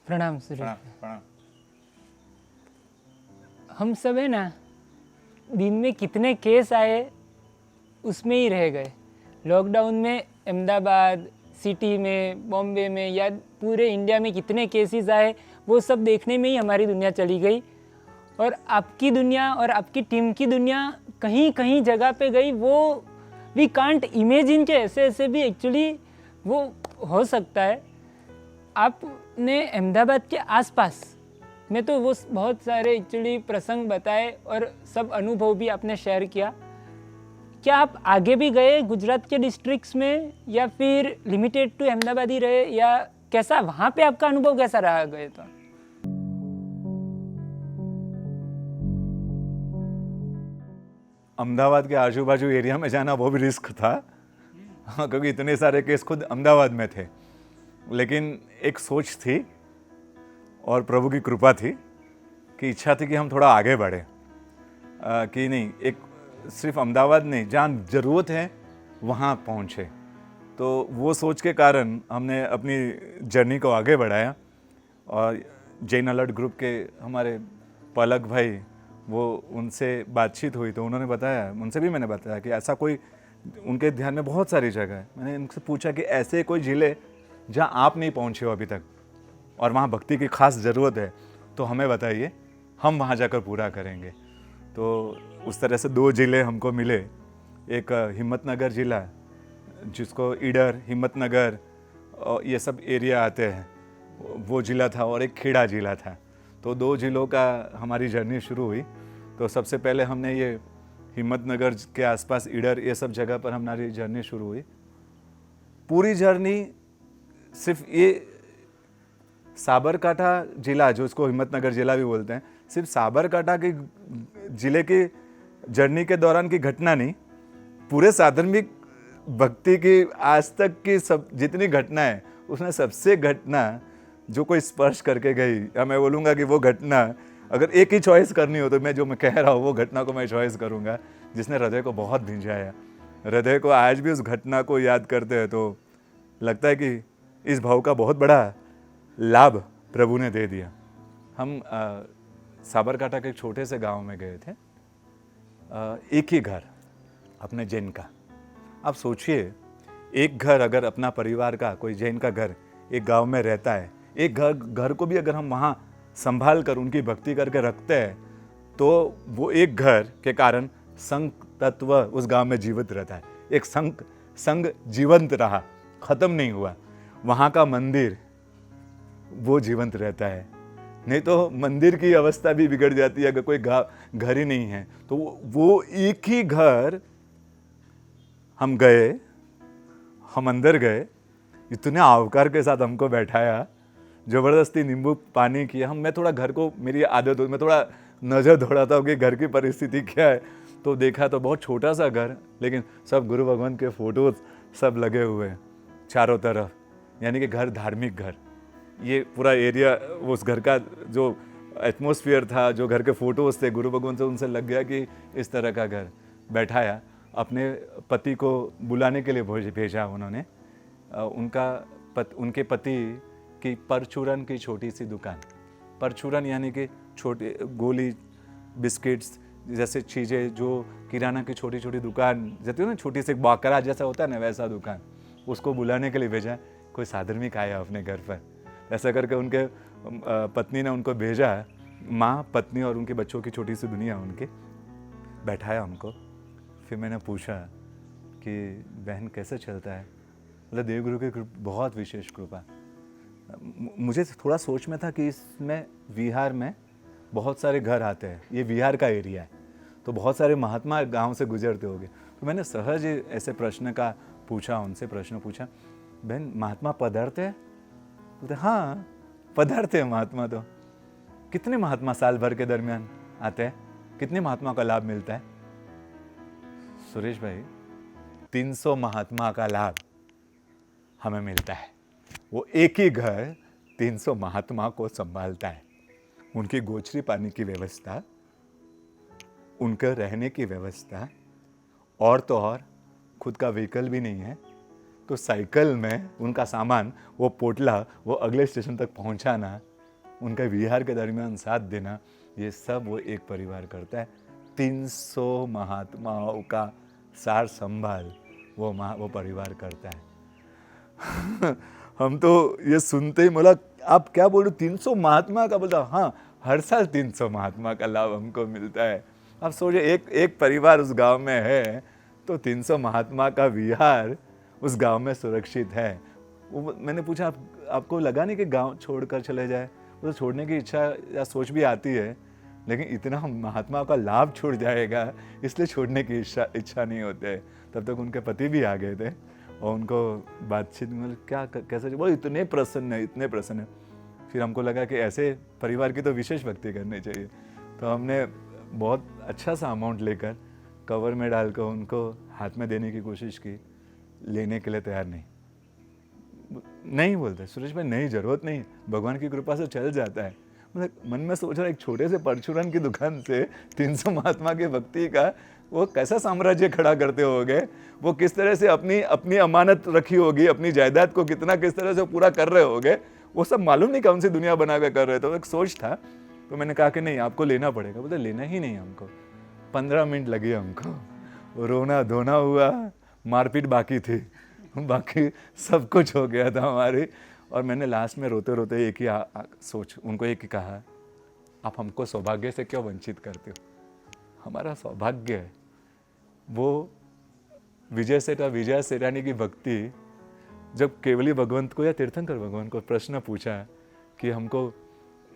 प्रणाम सुरेश। प्रणाम। हम सब है ना, दिन में कितने केस आए उसमें ही रह गए। लॉकडाउन में अहमदाबाद सिटी में, बॉम्बे में या पूरे इंडिया में कितने केसेस आए, वो सब देखने में ही हमारी दुनिया चली गई। और आपकी दुनिया और आपकी टीम की दुनिया कहीं कहीं जगह पे गई। वो वी कांट इमेजिन के ऐसे ऐसे भी एक्चुअली वो हो सकता है। आपने अहमदाबाद के आसपास में तो वो बहुत सारे एक्चुअली प्रसंग बताए और सब अनुभव भी आपने शेयर किया। क्या आप आगे भी गए गुजरात के डिस्ट्रिक्ट्स में, या फिर लिमिटेड टू अहमदाबाद ही रहे, या कैसा वहाँ पे आपका अनुभव कैसा रहा गए तो? अहमदाबाद के आजू बाजू एरिया में जाना वो भी रिस्क था, हाँ, क्योंकि इतने सारे केस खुद अहमदाबाद में थे। लेकिन एक सोच थी और प्रभु की कृपा थी कि इच्छा थी कि हम थोड़ा आगे बढ़े, कि नहीं, एक सिर्फ अहमदाबाद नहीं, जहाँ ज़रूरत है वहाँ पहुँचे। तो वो सोच के कारण हमने अपनी जर्नी को आगे बढ़ाया। और जैन अलर्ट ग्रुप के हमारे पलक भाई, वो उनसे बातचीत हुई तो उन्होंने बताया, उनसे भी मैंने बताया कि ऐसा कोई, उनके ध्यान में बहुत सारी जगह है। मैंने उनसे पूछा कि ऐसे कोई ज़िले जहाँ आप नहीं पहुँचे हो अभी तक और वहाँ भक्ति की खास ज़रूरत है, तो हमें बताइए, हम वहाँ जाकर पूरा करेंगे। तो उस तरह से 2 ज़िले हमको मिले। एक हिम्मतनगर ज़िला, जिसको ईडर, हिम्मतनगर और ये सब एरिया आते हैं, वो ज़िला था, और एक खेड़ा ज़िला था। तो 2 ज़िलों का हमारी जर्नी शुरू हुई। तो सबसे पहले हमने ये हिम्मतनगर के आसपास ईडर, ये सब जगह पर हमारी जर्नी शुरू हुई। पूरी जर्नी सिर्फ ये साबरकाठा ज़िला, जो इसको हिम्मतनगर ज़िला भी बोलते हैं, सिर्फ साबरकाठा के ज़िले की जर्नी के दौरान की घटना नहीं, पूरे साधर्मिक भक्ति की आज तक की सब जितनी घटना है, उसमें सबसे घटना जो कोई स्पर्श करके गई, या मैं बोलूँगा कि वो घटना, अगर एक ही चॉइस करनी हो तो मैं जो मैं कह रहा हूँ वो घटना को मैं चॉइस करूँगा, जिसने हृदय को बहुत भिंजाया। हृदय को आज भी उस घटना को याद करते हैं तो लगता है कि इस भाव का बहुत बड़ा लाभ प्रभु ने दे दिया। हम साबरकाठा के एक छोटे से गांव में गए थे, एक ही घर अपने जैन का। आप सोचिए, एक घर अगर अपना परिवार का कोई जैन का घर एक गांव में रहता है, एक घर को भी अगर हम वहाँ संभाल कर उनकी भक्ति करके रखते हैं, तो वो एक घर के कारण संघ तत्व उस गांव में जीवित रहता है। एक संघ जीवंत रहा, खत्म नहीं हुआ। वहाँ का मंदिर वो जीवंत रहता है। नहीं तो मंदिर की अवस्था भी बिगड़ जाती है अगर कोई घर ही नहीं है। तो वो एक ही घर हम गए, हम अंदर गए, इतने आवकार के साथ हमको बैठाया, ज़बरदस्ती नींबू पानी किया। मैं थोड़ा घर को, मेरी आदत हो, मैं थोड़ा नज़र दौड़ाता हूँ कि घर की परिस्थिति क्या है। तो देखा तो बहुत छोटा सा घर, लेकिन सब गुरु भगवान के फोटोज सब लगे हुए हैं चारों तरफ, यानी कि घर, धार्मिक घर। ये पूरा एरिया, उस घर का जो एटमॉस्फेयर था, जो घर के फोटोज थे गुरु भगवान से, उनसे लग गया कि इस तरह का घर। बैठाया, अपने पति को बुलाने के लिए भेजा उन्होंने। उनके पति की परचूरन की छोटी सी दुकान, परचूरन यानी कि छोटी गोली, बिस्किट्स जैसे चीज़ें, जो किराना की छोटी छोटी दुकान जैसे ना, छोटी सी बाकरा जैसा होता है ना, वैसा दुकान, उसको बुलाने के लिए भेजा। कोई साधर्मिक आया अपने घर पर, ऐसा करके उनके पत्नी ने उनको भेजा। माँ, पत्नी और उनके बच्चों की छोटी सी दुनिया उनके। बैठाया हमको, फिर मैंने पूछा कि बहन कैसे चलता है? मतलब देवगुरु की बहुत विशेष कृपा। मुझे थोड़ा सोच में था कि इसमें विहार में बहुत सारे घर आते हैं, ये विहार का एरिया है, तो बहुत सारे महात्मा गांव से गुजरते होंगे। तो मैंने सहज ऐसे प्रश्न का पूछा, उनसे प्रश्न पूछा, बहन महात्मा पधारते हैं? बोलते हाँ पधारते हैं महात्मा। तो कितने महात्मा साल भर के दरमियान आते हैं? कितने महात्मा का लाभ मिलता है? सुरेश भाई, 300 महात्मा का लाभ हमें मिलता है। वो एक ही घर 300 महात्मा को संभालता है। उनकी गोचरी पानी की व्यवस्था, उनके रहने की व्यवस्था, और तो और खुद का व्हीकल भी नहीं है, तो साइकिल में उनका सामान, वो पोटला, वो अगले स्टेशन तक पहुंचाना, उनका विहार के दरमियान साथ देना, ये सब वो एक परिवार करता है। 300 महात्माओं का सार संभाल वो परिवार करता है। हम तो ये सुनते ही बोला आप क्या बोल रहे हो, 300 महात्मा का? बोलता हाँ, हर साल 300 महात्मा का लाभ हमको मिलता है। आप सोचिए एक परिवार उस गांव में है तो 300 महात्मा का विहार उस गांव में सुरक्षित है। वो मैंने पूछा आपको लगा नहीं कि गांव छोड़कर चले जाए? वो तो छोड़ने की इच्छा या सोच भी आती है, लेकिन इतना महात्मा का लाभ छूट जाएगा इसलिए छोड़ने की इच्छा नहीं होते। तब तक उनके पति भी आ गए थे और उनको बातचीत में क्या कैसे वो इतने प्रसन्न है, इतने प्रसन्न है। फिर हमको लगा कि ऐसे परिवार की तो विशेष भक्ति करनी चाहिए, तो हमने बहुत अच्छा सा अमाउंट लेकर कवर में डालकर उनको हाथ में देने की कोशिश की। लेने के लिए तैयार नहीं बोलते सुरेश भाई, नहीं, जरूरत नहीं, भगवान की कृपा से चल जाता है। मतलब मन में सोच रहा एक छोटे से परचूरन की दुकान से 300 महात्मा की भक्ति का वो कैसा साम्राज्य खड़ा करते होंगे, वो किस तरह से अपनी अमानत रखी होगी, अपनी जायदाद को किस तरह से पूरा कर रहे होंगे, वो सब मालूम नहीं कौन सी दुनिया बना के कर रहे थे। तो एक सोच था, तो मैंने कहा कि नहीं आपको लेना पड़ेगा। बोलते लेना ही नहीं हमको। 15 मिनट लगे हमको, रोना धोना हुआ, मारपीट बाकी थी, बाकी सब कुछ हो गया था हमारी। और मैंने लास्ट में रोते रोते एक ही उनको एक ही कहा, आप हमको सौभाग्य से क्यों वंचित करते हो? हमारा सौभाग्य है वो विजय सेठ और विजया सेठानी की भक्ति। जब केवली भगवंत को या तीर्थंकर भगवान को प्रश्न पूछा कि हमको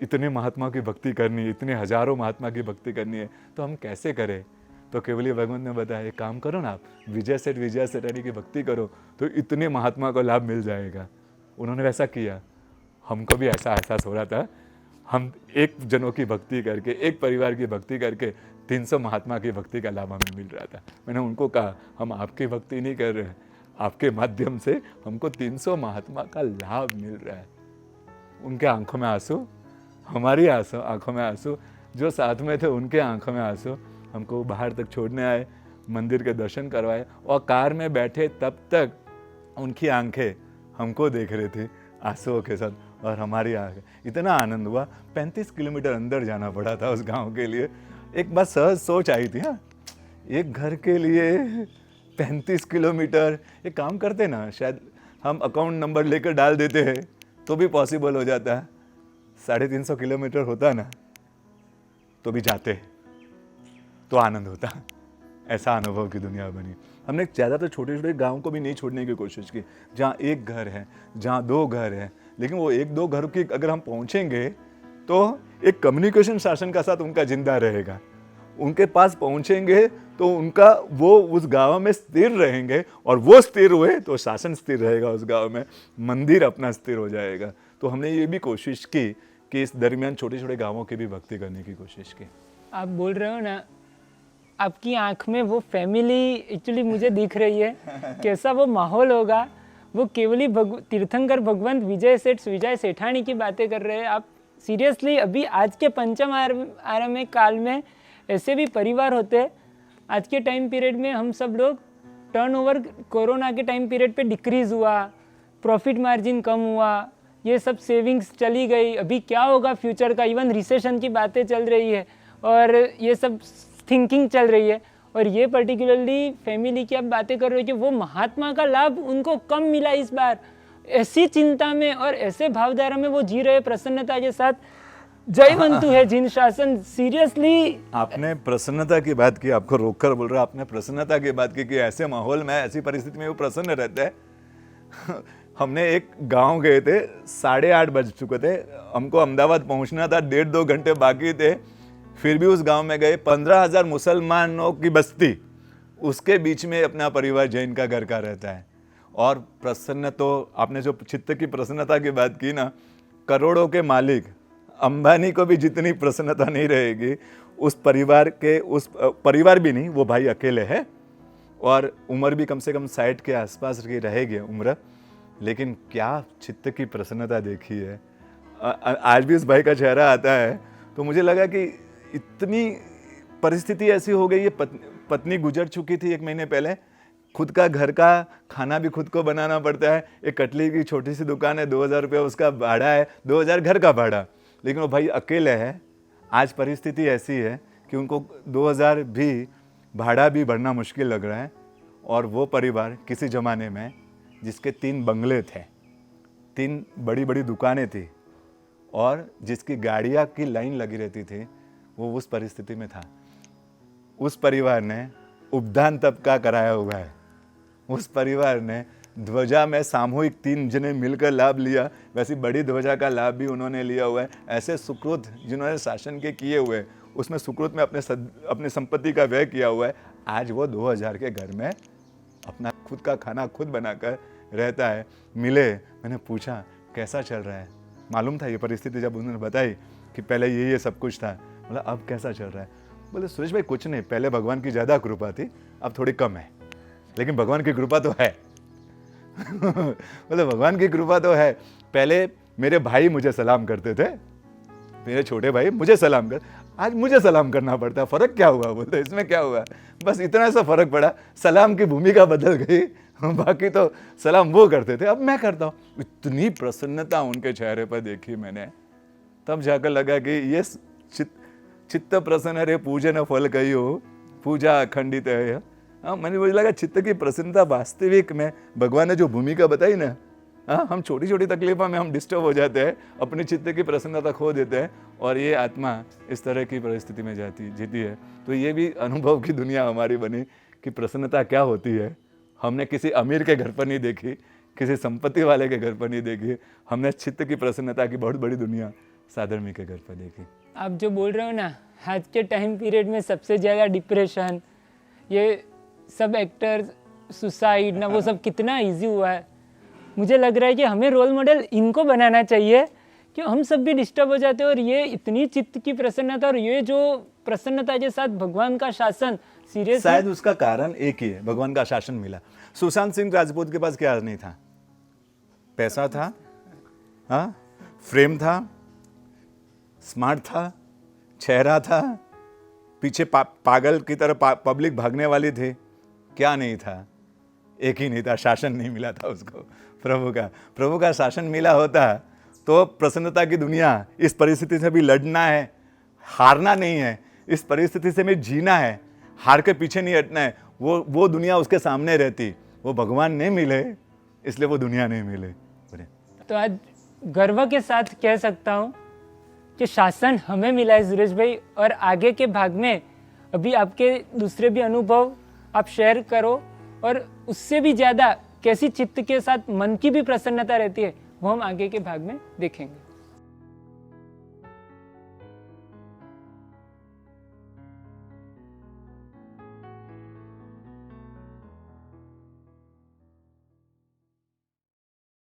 इतने महात्मा की भक्ति करनी है, इतने हजारों महात्मा की भक्ति करनी है, तो हम कैसे करें? तो केवली भगवंत ने बताया एक काम करो ना, आप विजय सेठ विजया सेठानी की भक्ति करो तो इतने महात्मा को लाभ मिल जाएगा। उन्होंने वैसा किया। हमको भी ऐसा एहसास हो रहा था, हम एक जनों की भक्ति करके, एक परिवार की भक्ति करके 300 महात्मा की भक्ति का लाभ हमें मिल रहा था। मैंने उनको कहा हम आपकी भक्ति नहीं कर रहे हैं, आपके माध्यम से हमको 300 महात्मा का लाभ मिल रहा है। उनके आंखों में आंसू, हमारी आंखों में आंसू, जो साथ में थे उनके आंखों में आंसू। हमको बाहर तक छोड़ने आए, मंदिर के दर्शन करवाए और कार में बैठे तब तक उनकी आंखें हमको देख रही थी आंसुओं के साथ, और हमारी आंखें। इतना आनंद हुआ। 35 किलोमीटर अंदर जाना पड़ा था उस गांव के लिए। एक बात सहज सोच आई थी, हाँ, एक घर के लिए 35 किलोमीटर। एक काम करते ना, शायद हम अकाउंट नंबर लेकर डाल देते हैं तो भी पॉसिबल हो जाता है। 350 किलोमीटर होता ना तो भी जाते तो आनंद होता। ऐसा अनुभव की दुनिया बनी। हमने ज़्यादातर छोटे छोटे गाँव को भी नहीं छोड़ने की कोशिश की, जहाँ एक घर है, जहाँ 2 घर है, लेकिन वो 1-2 घर की अगर हम पहुँचेंगे तो एक कम्युनिकेशन शासन का साथ उनका जिंदा रहेगा। उनके पास पहुँचेंगे तो उनका वो उस गांव में स्थिर रहेंगे, और वो स्थिर हुए तो शासन स्थिर रहेगा उस गांव में, मंदिर अपना स्थिर हो जाएगा। तो हमने ये भी कोशिश की कि इस दरमियान छोटे छोटे गांवों की भी भक्ति करने की कोशिश की। आप बोल रहे हो ना, आपकी आंख में वो फैमिली एक्चुअली मुझे दिख रही है। कैसा वो माहौल होगा। वो केवली तीर्थंकर भगवंत विजय सेठानी की बातें कर रहे हैं आप। सीरियसली अभी आज के पंचम आरम्भ काल में ऐसे भी परिवार होते हैं। आज के टाइम पीरियड में हम सब लोग टर्नओवर कोरोना के टाइम पीरियड पे डिक्रीज़ हुआ, प्रॉफिट मार्जिन कम हुआ, ये सब सेविंग्स चली गई। अभी क्या होगा फ्यूचर का, इवन रिसेशन की बातें चल रही है और ये सब थिंकिंग चल रही है। और ये पर्टिकुलरली फैमिली की आप बातें कर रहे हो कि वो महात्मा का लाभ उनको कम मिला इस बार। ऐसी चिंता में और ऐसे भावधारा में वो जी रहे प्रसन्नता के साथ। जयवंतु है जिन शासन। सीरियसली आपने प्रसन्नता की बात की, आपको रोककर बोल रहा, आपने प्रसन्नता की बात की कि ऐसे माहौल में, ऐसी परिस्थिति में वो प्रसन्न रहते हैं। हमने एक गांव गए थे, 8:30 बज चुके थे, हमको अहमदाबाद पहुंचना था, 1.5-2 घंटे बाकी थे। फिर भी उस गांव में गए, 15,000 मुसलमानों की बस्ती, उसके बीच में अपना परिवार जैन का घर का रहता है। और प्रसन्न, तो आपने जो चित्त की प्रसन्नता की बात की ना, करोड़ों के मालिक अंबानी को भी जितनी प्रसन्नता नहीं रहेगी उस परिवार भी नहीं, वो भाई अकेले है और उम्र भी कम से कम 60 के आसपास की रहेगी उम्र, लेकिन क्या चित्त की प्रसन्नता देखी है। आज भी उस भाई का चेहरा आता है तो मुझे लगा कि इतनी परिस्थिति ऐसी हो गई है। पत्नी गुजर चुकी थी 1 महीने पहले, खुद का घर का खाना भी खुद को बनाना पड़ता है। एक कटली की छोटी सी दुकान है, 2,000 रुपये उसका भाड़ा है, 2,000 घर का भाड़ा। लेकिन वो भाई अकेले है। आज परिस्थिति ऐसी है कि उनको 2000 भी भाड़ा भी भरना मुश्किल लग रहा है। और वो परिवार किसी ज़माने में जिसके 3 बंगले थे, 3 बड़ी बड़ी दुकानें थी और जिसकी गाड़ियाँ की लाइन लगी रहती थी, वो उस परिस्थिति में था। उस परिवार ने उपदान तबका कराया हुआ है। उस परिवार ने ध्वजा में सामूहिक 3 जने मिलकर लाभ लिया, वैसी बड़ी ध्वजा का लाभ भी उन्होंने लिया हुआ है। ऐसे सुकृत जिन्होंने शासन के किए हुए, उसमें सुकृत में अपने संपत्ति का व्यय किया हुआ है। आज वो 2000 के घर में अपना खुद का खाना खुद बनाकर रहता है। मिले, मैंने पूछा कैसा चल रहा है। मालूम था ये परिस्थिति जब उन्होंने बताई कि पहले ये सब कुछ था। बोला अब कैसा चल रहा है? बोले सुरेश भाई कुछ नहीं, पहले भगवान की ज़्यादा कृपा थी, अब थोड़ी कम है, लेकिन भगवान की कृपा तो है। बोले भगवान की कृपा तो है। पहले मेरे भाई मुझे सलाम करते थे, मेरे छोटे भाई मुझे सलाम कर, आज मुझे सलाम करना पड़ता है। फ़र्क क्या हुआ? बोलते इसमें क्या हुआ? बस इतना सा फ़र्क पड़ा, सलाम की भूमिका बदल गई। बाकी तो सलाम वो करते थे, अब मैं करता हूँ। इतनी प्रसन्नता उनके चेहरे पर देखी मैंने, तब जाकर लगा कि ये चित्त प्रसन्न रे पूजन फल कही हो, पूजा अखंडित है। हाँ, मैंने मुझे लगा चित्त की प्रसन्नता वास्तविक में भगवान ने जो भूमिका बताई ना, हाँ, हम छोटी छोटी तकलीफों में हम डिस्टर्ब हो जाते हैं, अपनी चित्त की प्रसन्नता खो देते हैं और ये आत्मा इस तरह की परिस्थिति में जीती है। तो ये भी अनुभव की दुनिया हमारी बनी कि प्रसन्नता क्या होती है। हमने किसी अमीर के घर पर नहीं देखी, किसी संपत्ति वाले के घर पर नहीं देखी, हमने चित्त की प्रसन्नता की बहुत बड़ी दुनिया साधर्मी के घर पर देखी। आप जो बोल रहे हो ना, आज के टाइम पीरियड में सबसे ज़्यादा डिप्रेशन, ये सब एक्टर्स सुसाइड ना, वो सब कितना इजी हुआ है। मुझे लग रहा है कि हमें रोल मॉडल इनको बनाना चाहिए कि हम सब भी डिस्टर्ब हो जाते हैं। और ये इतनी चित्त की प्रसन्नता और ये जो प्रसन्नता के साथ भगवान का शासन, सीरियस शायद उसका कारण एक ही है, भगवान का शासन मिला। सुशांत सिंह राजपूत के पास क्या नहीं था? पैसा था, हाँ, फ्रेम था, स्मार्ट था, चेहरा था, पीछे पागल की तरह पब्लिक भागने वाली थी। क्या नहीं था? एक ही नहीं था, शासन नहीं मिला था उसको, प्रभु का शासन मिला होता तो प्रसन्नता की दुनिया। इस परिस्थिति से भी लड़ना है, हारना नहीं है, इस परिस्थिति से भी जीना है, हार के पीछे नहीं हटना है। वो दुनिया उसके सामने रहती। वो भगवान नहीं मिले इसलिए वो दुनिया नहीं मिले। तो आज गर्व के साथ कह सकता हूँ कि शासन हमें मिला है सुरेश भाई। और आगे के भाग में अभी आपके दूसरे भी अनुभव आप शेयर करो और उससे भी ज़्यादा कैसी चित्त के साथ मन की भी प्रसन्नता रहती है, वो हम आगे के भाग में देखेंगे।